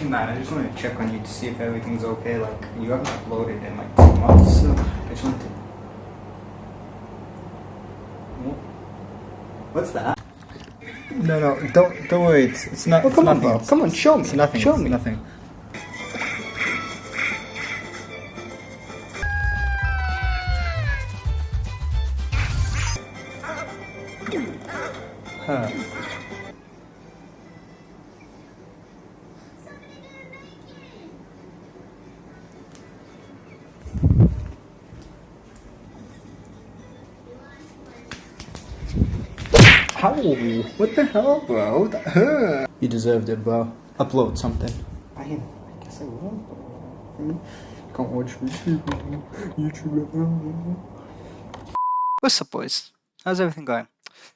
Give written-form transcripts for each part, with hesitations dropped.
Man, I just wanted to check on you to see if everything's okay. Like, you haven't uploaded in like 2 months, so I just wanted to... What's that? No, don't worry. It's not. Well, come on, nothing. bro. Come on, show me. It's nothing. Show It's me. nothing. Huh. How? What the hell, bro? That hurt. You deserved it, bro. Upload something. I guess I will. Can't watch YouTube. What's up, boys? How's everything going?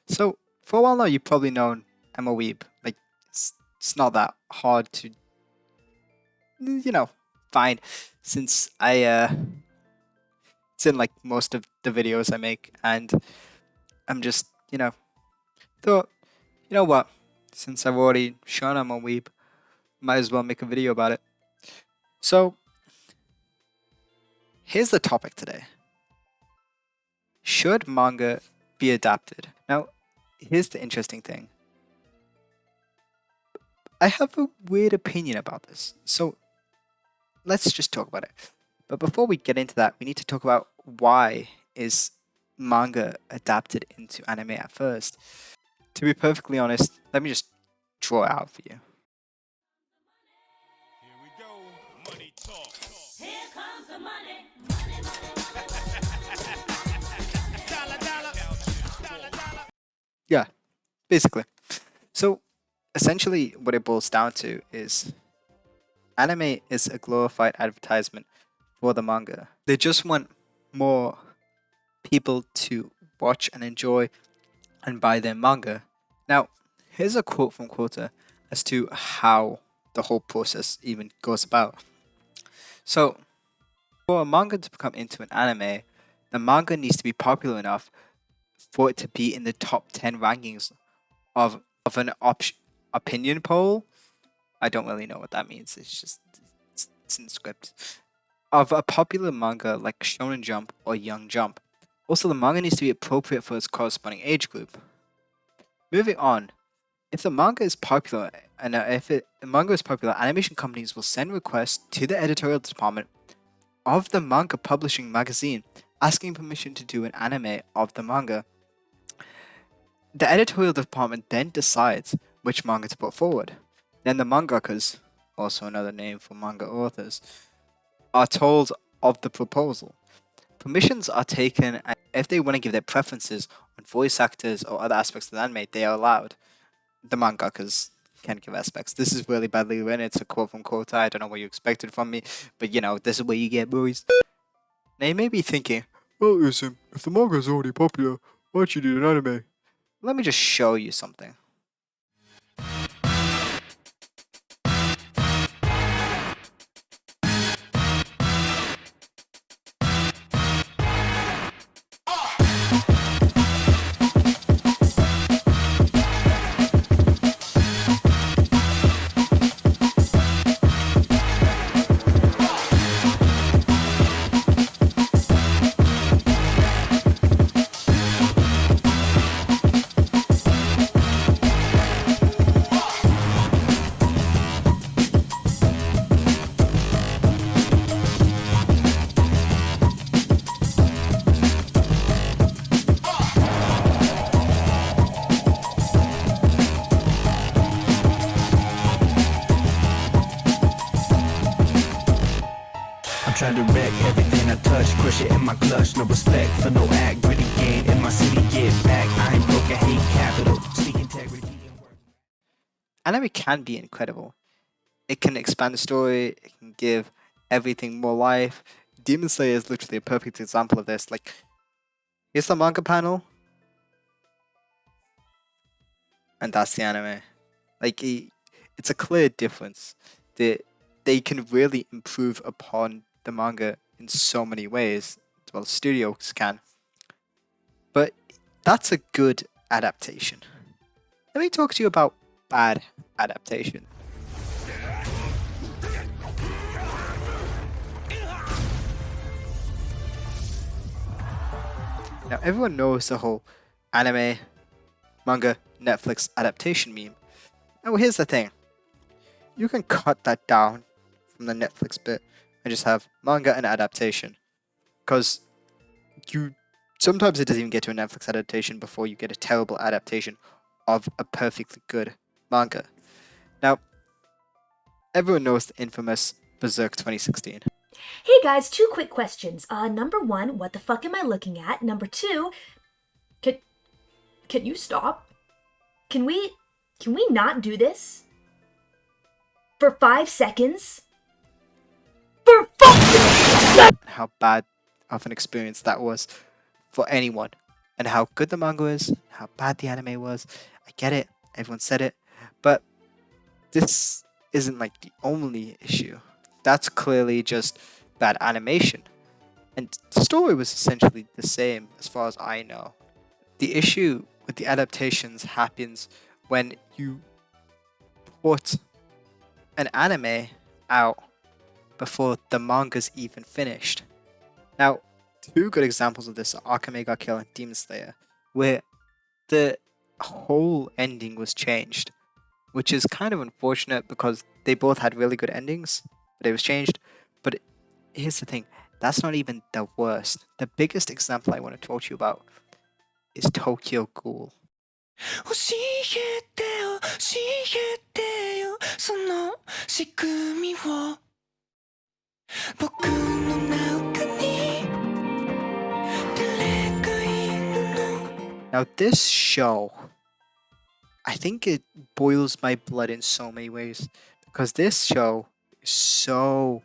So, for a while now, you've probably known I'm a weeb. Like, it's not that hard to, find, since it's in like most of the videos I make, and I'm just, thought, you know what? Since I've already shown I'm a weeb, might as well make a video about it. So, here's the topic today. Should manga be adapted? Now, here's the interesting thing. I have a weird opinion about this, so let's just talk about it. But before we get into that, we need to talk about why is manga adapted into anime at first. To be perfectly honest, let me just draw it out for you. Here we go, money talk. Here comes the money. Dollar. Yeah, basically. So, essentially, what it boils down to is anime is a glorified advertisement for the manga. They just want more people to watch and enjoy and buy their manga. Now, here's a quote from Quota as to how the whole process even goes about. So, for a manga to become into an anime, the manga needs to be popular enough for it to be in the top 10 rankings of an opinion poll. I don't really know what that means. It's in the script. Of a popular manga like Shonen Jump or Young Jump. Also, the manga needs to be appropriate for its corresponding age group. Moving on, if the manga is popular, the manga is popular, animation companies will send requests to the editorial department of the manga publishing magazine, asking permission to do an anime of the manga. The editorial department then decides which manga to put forward. Then the mangakas, also another name for manga authors, are told of the proposal. Permissions are taken, and if they want to give their preferences on voice actors or other aspects of the anime, they are allowed. The mangakas can give aspects. This is really badly written. It's a quote from Quota. I don't know what you expected from me, but this is what you get, boys. Now you may be thinking, well, listen, if the manga is already popular, why don't you do an anime? Let me just show you something. Try to wreck everything I touch, crush it in my clutch. No respect for no act, gritty game in my city, get back. I ain't broke, I hate capital, seek integrity and work. Anime can be incredible. It can expand the story, it can give everything more life. Demon Slayer is literally a perfect example of this. Like, here's the manga panel, and that's the anime. Like, it's a clear difference. They can really improve upon the manga in so many ways. Well, studios can. But that's a good adaptation. Let me talk to you about bad adaptation. Now, everyone knows the whole anime, manga, Netflix adaptation meme. Now, here's the thing. You can cut that down from the Netflix bit and just have manga and adaptation. Because sometimes it doesn't even get to a Netflix adaptation before you get a terrible adaptation of a perfectly good manga. Now, everyone knows the infamous Berserk 2016. Hey guys, 2 quick questions. Number 1, what the fuck am I looking at? Number 2, can you stop? Can we not do this? For 5 seconds? For fucking How bad of an experience that was for anyone, and how good the manga is, how bad the anime was. I get it, everyone said it, but this isn't like the only issue. That's clearly just bad animation, and the story was essentially the same as far as I know. The issue with the adaptations happens when you put an anime out before the manga's even finished. Now, 2 good examples of this are Akame ga Kill and Demon Slayer, where the whole ending was changed, which is kind of unfortunate because they both had really good endings, but it was changed. But here's the thing, that's not even the worst. The biggest example I want to talk to you about is Tokyo Ghoul. 教えてよ教えてよその仕組みを僕の中に誰がいるの Now, this show, I think it boils my blood in so many ways, because this show is so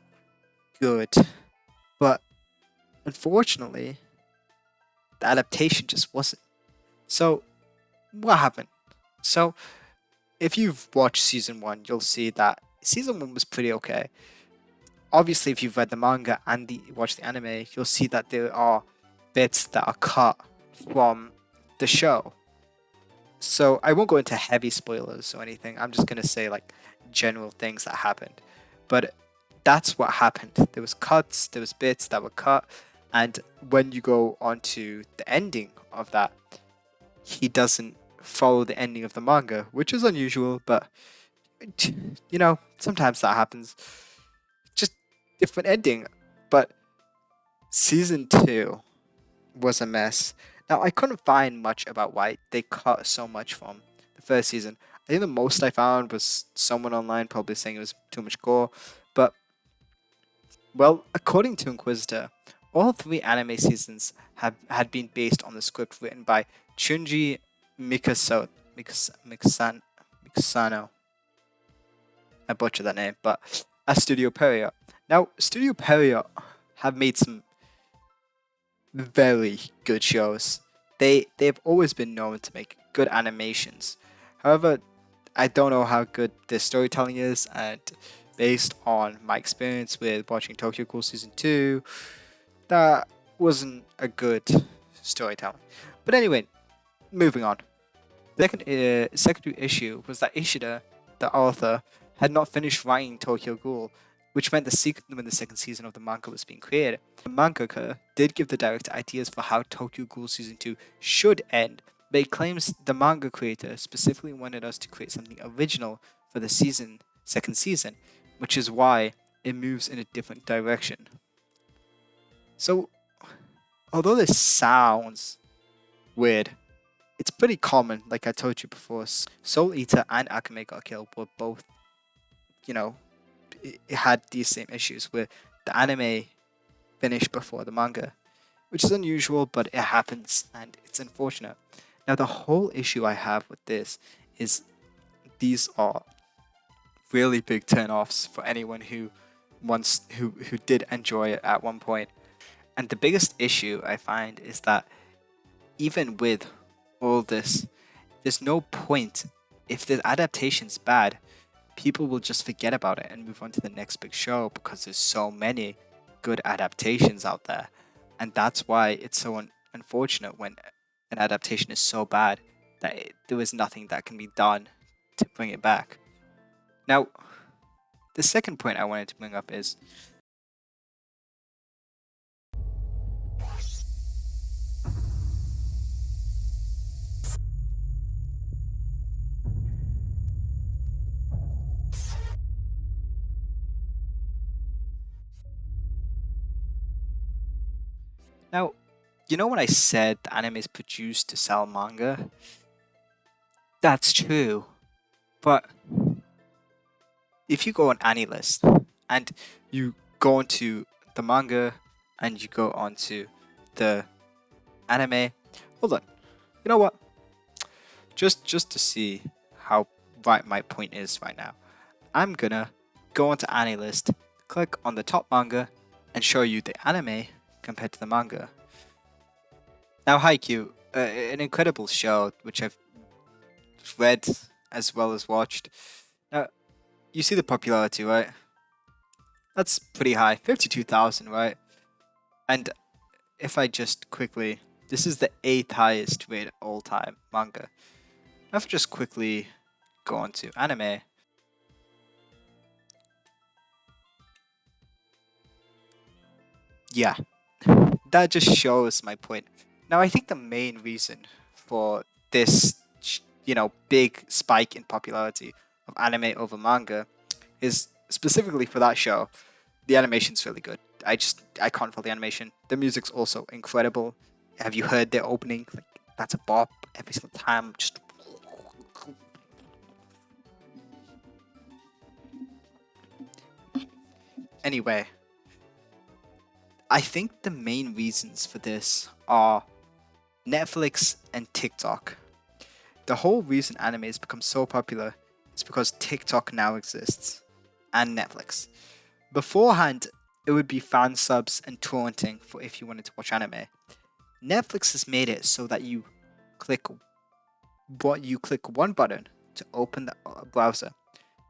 good, but unfortunately, the adaptation just wasn't. So, what happened? So, if you've watched season 1, you'll see that season 1 was pretty okay. Obviously, if you've read the manga and watched the anime, you'll see that there are bits that are cut from the show. So I won't go into heavy spoilers or anything. I'm just gonna say like general things that happened. But that's what happened. There was cuts, there was bits that were cut, and when you go on to the ending of that, he doesn't follow the ending of the manga, which is unusual, but you know, sometimes that happens. Just different ending. But season 2 was a mess. Now, I couldn't find much about why they cut so much from the first season. I think the most I found was someone online probably saying it was too much gore. But, well, according to Inquisitor, all 3 anime seasons had been based on the script written by Chunji Mikasano. I butchered that name, but at Studio Period. Now, Studio Period have made some very good shows. They've always been known to make good animations. However, I don't know how good their storytelling is, and based on my experience with watching Tokyo Ghoul Season 2, that wasn't a good storytelling. But anyway, moving on. The secondary issue was that Ishida, the author, had not finished writing Tokyo Ghoul, which meant when the second season of the manga was being created. The mangaka did give the director ideas for how Tokyo Ghoul Season 2 should end, but he claims the manga creator specifically wanted us to create something original for the second season, which is why it moves in a different direction. So, although this sounds weird, it's pretty common, like I told you before. Soul Eater and Akame ga Kill were both, it had these same issues where the anime finished before the manga, which is unusual, but it happens and it's unfortunate. Now, the whole issue I have with this is these are really big turn-offs for anyone who did enjoy it at one point. And the biggest issue I find is that even with all this, there's no point. If the adaptation's bad, people will just forget about it and move on to the next big show because there's so many good adaptations out there. And that's why it's so unfortunate when an adaptation is so bad that there is nothing that can be done to bring it back. Now, the second point I wanted to bring up is Now, you know when I said the anime is produced to sell manga? That's true. But if you go on AniList and you go onto the manga and you go onto the anime, hold on. You know what? Just to see how right my point is right now, I'm gonna go onto AniList, click on the top manga, and show you the anime compared to the manga. Now, Haikyuu, an incredible show which I've read as well as watched. Now, you see the popularity, right? That's pretty high, 52,000, right? And if I just quickly, this is the 8th highest rated all-time manga. If I just quickly go on to anime, yeah, that just shows my point. Now, I think the main reason for this, big spike in popularity of anime over manga is specifically for that show. The animation's really good. I can't fault the animation. The music's also incredible. Have you heard their opening? Like, that's a bop every single time. Just anyway, I think the main reasons for this are Netflix and TikTok. The whole reason anime has become so popular is because TikTok now exists and Netflix. Beforehand, it would be fan subs and torrenting for if you wanted to watch anime. Netflix has made it so that you click one button to open the browser,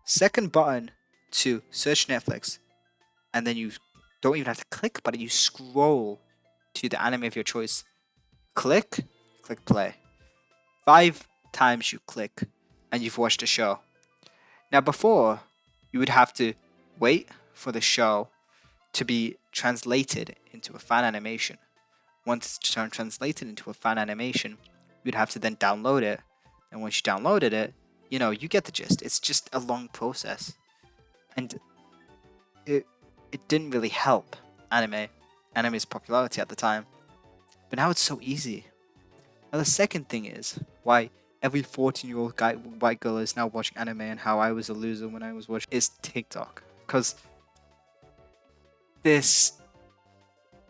second button to search Netflix, and then you don't even have to click, but you scroll to the anime of your choice. Click play. 5 times you click, and you've watched a show. Now, before, you would have to wait for the show to be translated into a fan animation. Once it's translated into a fan animation, you'd have to then download it. And once you downloaded it, you get the gist. It's just a long process. And it didn't really help anime's popularity at the time. But now it's so easy. Now the second thing is why every 14-year-old white girl is now watching anime and how I was a loser when I was watching is TikTok. Because this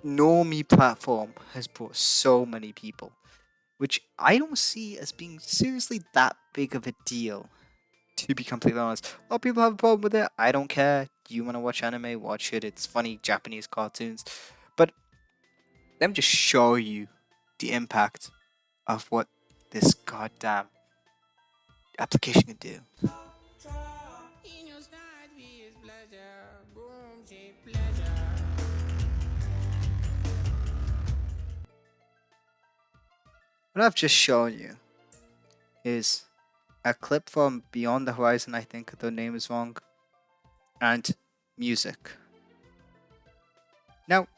normie platform has brought so many people, which I don't see as being seriously that big of a deal, to be completely honest. A lot of people have a problem with it. I don't care. You want to watch anime, watch it. It's funny Japanese cartoons. But let me just show you the impact of what this goddamn application can do. What I've just shown you is a clip from Beyond the Horizon, I think the name is wrong, and music. Now,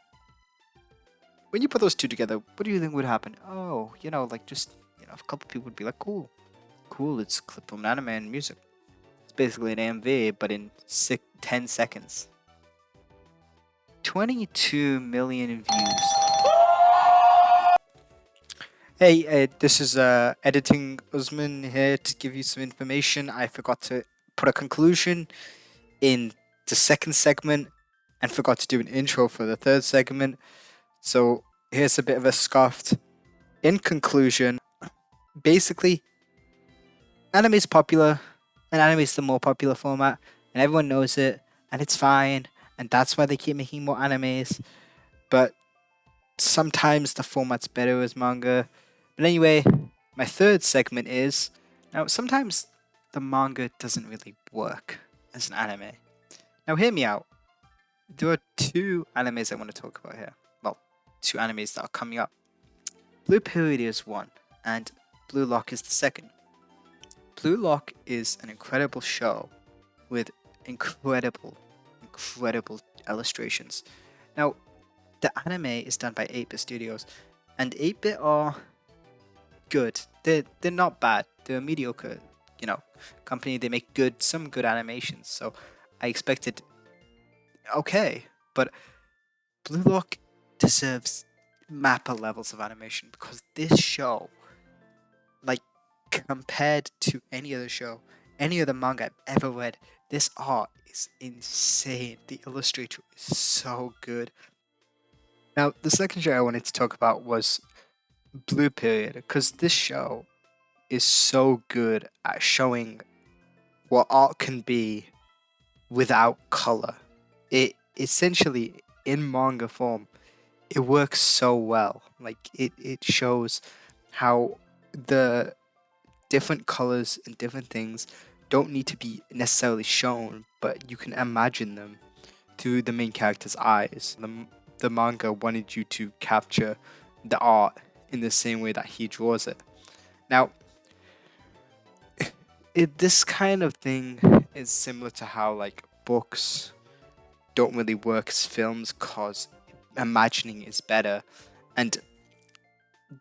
when you put those two together, what do you think would happen? Oh, a couple people would be like, cool, it's a clip from an anime and music. It's basically an AMV, but in 10 seconds. 22 million views. Hey, this is editing Usman here to give you some information. I forgot to put a conclusion in the second segment and forgot to do an intro for the third segment. So here's a bit of a scoffed. In conclusion, basically, anime is popular, and anime is the more popular format, and everyone knows it, and it's fine, and that's why they keep making more animes. But sometimes the format's better as manga. But anyway, my third segment is, now sometimes the manga doesn't really work as an anime. Now hear me out. There are 2 animes I want to talk about here. Well, 2 animes that are coming up. Blue Period is one, and Blue Lock is the second. Blue Lock is an incredible show with incredible illustrations. Now, the anime is done by 8-Bit Studios, and 8-Bit are good. They're not bad. They're a mediocre, company. They make some good animations. So I expected okay, but Blue Lock deserves mappa levels of animation, because this show, like, compared to any other show, any other manga I've ever read, this art is insane. The illustrator is so good. Now, the second show I wanted to talk about was Blue Period, because this show is so good at showing what art can be without color. It essentially, in manga form, it works so well. Like, it shows how the different colors and different things don't need to be necessarily shown, but you can imagine them through the main character's eyes. The manga wanted you to capture the art in the same way that he draws it. Now, this kind of thing is similar to how, like, books don't really work as films because imagining is better, and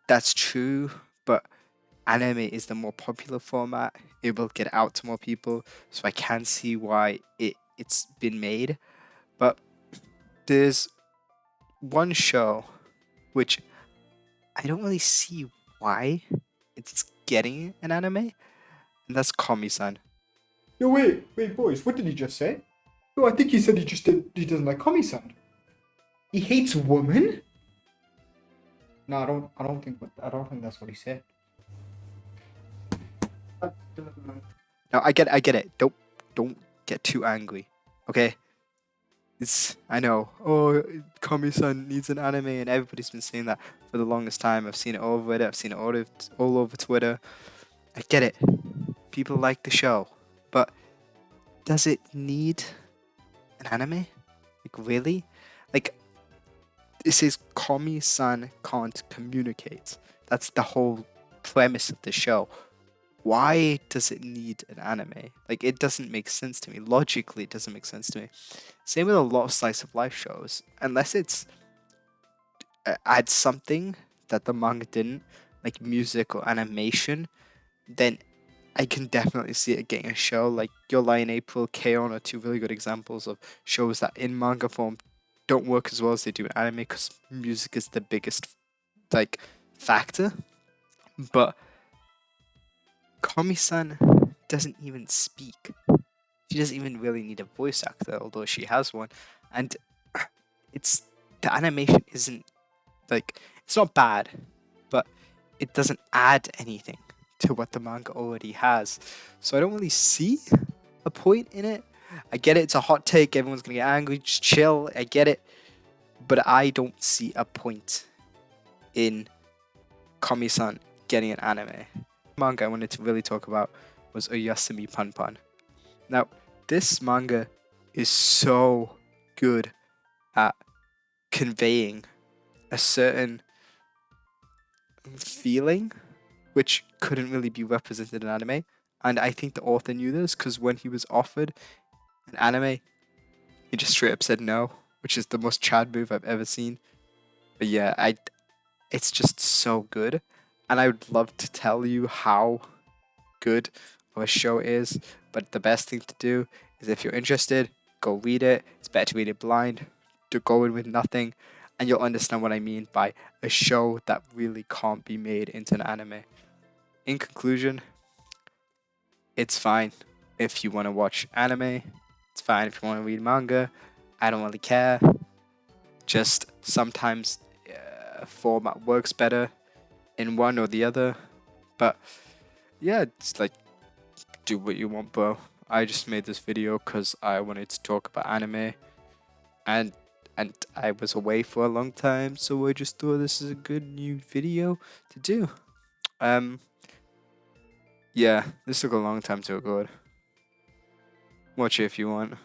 that's true, but anime is the more popular format. It will get out to more people, so I can see why it's been made. But there's one show which I don't really see why it's getting an anime, and that's Komi-san. No, wait, boys, what did he just say? No, I think he said he doesn't like Komi-san. He hates women? No, I don't think that's what he said. No, I get it. Don't get too angry, okay? I know. Oh, Komi-san needs an anime, and everybody's been saying that for the longest time. I've seen it all over Reddit. I've seen it all over Twitter. I get it. People like the show, but does it need an anime? Like, really? Like, it says Komi-san can't communicate. That's the whole premise of the show. Why does it need an anime? Like, it doesn't make sense to me. Logically, it doesn't make sense to me. Same with a lot of slice of life shows. Unless it's adds something that the manga didn't, like music or animation, then I can definitely see it getting a show. Like Your Lie in April, K-On! Are two really good examples of shows that in manga form don't work as well as they do in anime, because music is the biggest, like, factor. But Komi-san doesn't even speak. She doesn't even really need a voice actor, although she has one. And the animation isn't, like, it's not bad, but it doesn't add anything to what the manga already has. So I don't really see a point in it. I get it, it's a hot take, everyone's gonna get angry, just chill, I get it. But I don't see a point in Komi-san getting an anime. Manga I wanted to really talk about was Oyasumi Pan. Now, this manga is so good at conveying a certain feeling which couldn't really be represented in anime, and I think the author knew this, because when he was offered an anime, he just straight up said no, which is the most Chad move I've ever seen. But yeah, it's just so good. And I would love to tell you how good of a show it is, but the best thing to do is, if you're interested, go read it. It's better to read it blind, to go in with nothing, and you'll understand what I mean by a show that really can't be made into an anime. In conclusion, it's fine if you want to watch anime. It's fine if you want to read manga. I don't really care. Just sometimes format works better in one or the other. But yeah, it's like, do what you want, bro. I just made this video because I wanted to talk about anime, and I was away for a long time, so I just thought this is a good new video to do. Yeah, this took a long time to record. Watch it if you want.